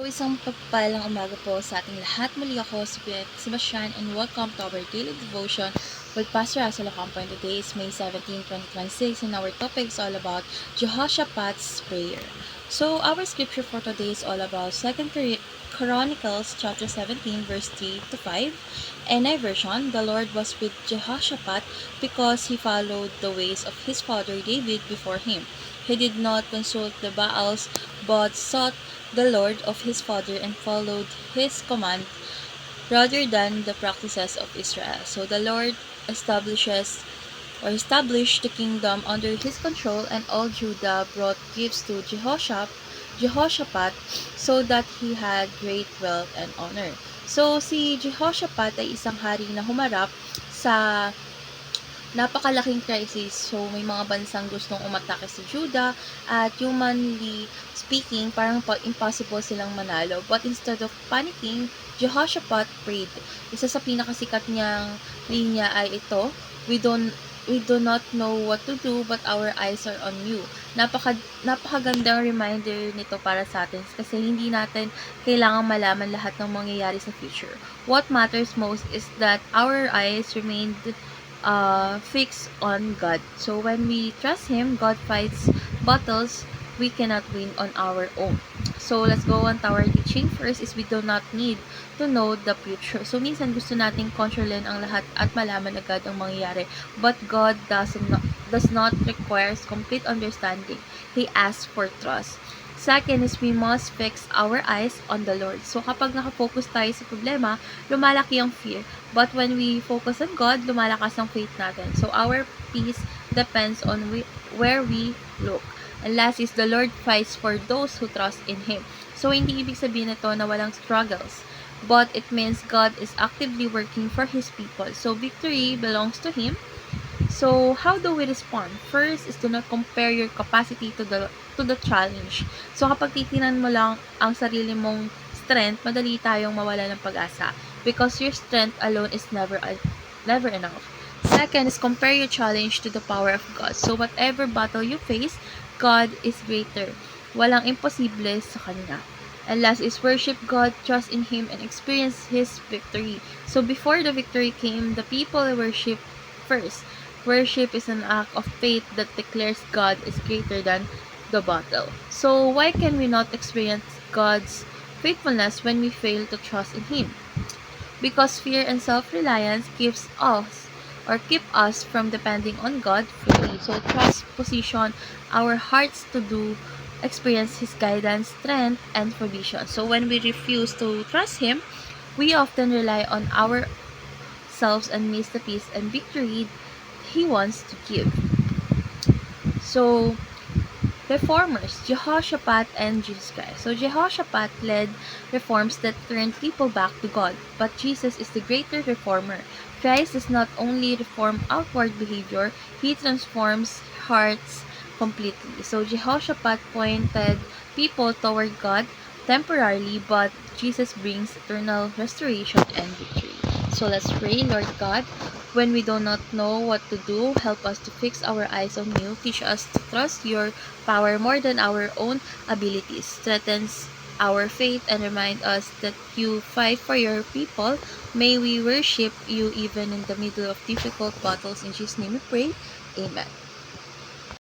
So, isang pagpapalang umaga po sa ating lahat. Muli ako si Sebastian and welcome to our daily devotion with Pastor Russell Ocampo. And today is May 17, 2026 and our topic is all about Jehoshaphat's prayer. So, our scripture for today is all about 2 Chronicles chapter 17 verse 3 to 5. NI version, the Lord was with Jehoshaphat because he followed the ways of his father David before him. He did not consult the Baals but sought the Lord of his father and followed his command rather than the practices of Israel. So the Lord established the kingdom under his control, and all Judah brought gifts to Jehoshaphat so that he had great wealth and honor. So si Jehoshaphat ay isang hari na humarap sa napakalaking crisis. So, may mga bansang gustong umatake sa Judah at humanly speaking, parang impossible silang manalo. But instead of panicking, Jehoshaphat prayed. Isa sa pinakasikat niyang linya ay ito, We do not know what to do, but our eyes are on you. Napakagandang reminder nito para sa atin kasi hindi natin kailangang malaman lahat ng mangyayari sa future. What matters most is that our eyes remained fixed on God. So when we trust Him, God fights battles we cannot win on our own. So let's go on to our teaching. First is we do not need to know the future. So minsan gusto nating kontrolin ang lahat at malaman agad ang mangyayari. But God does not require complete understanding. He asks for trust. Second is we must fix our eyes on the Lord. So kapag nakafocus tayo sa problema, lumalaki ang fear. But when we focus on God, lumalakas ang faith natin. So our peace depends on where we look. And last is the Lord fights for those who trust in Him. So hindi ibig sabihin nito na walang struggles. But it means God is actively working for His people. So victory belongs to Him. So, how do we respond? First is do not compare your capacity to the challenge. So, kapag titinan mo lang ang sarili mong strength, madali tayong mawala ng pag-asa because your strength alone is never enough. Second is compare your challenge to the power of God. So, whatever battle you face, God is greater. Walang imposible sa Kanya. And last is worship God, trust in Him, and experience His victory. So, before the victory came, the people worship first. Worship is an act of faith that declares God is greater than the battle. So, why can we not experience God's faithfulness when we fail to trust in Him? Because fear and self-reliance keep us from depending on God fully. So, trust position our hearts to experience His guidance, strength, and provision. So, when we refuse to trust Him, we often rely on ourselves and miss the peace and victory He wants to give. So, reformers, Jehoshaphat and Jesus Christ. So, Jehoshaphat led reforms that turned people back to God, but Jesus is the greater reformer. Christ does not only reform outward behavior, He transforms hearts completely. So, Jehoshaphat pointed people toward God temporarily, but Jesus brings eternal restoration and victory. So, let's pray. Lord God, when we do not know what to do, help us to fix our eyes on you. Teach us to trust your power more than our own abilities. Strengthens our faith and remind us that you fight for your people. May we worship you even in the middle of difficult battles. In Jesus' name we pray. Amen.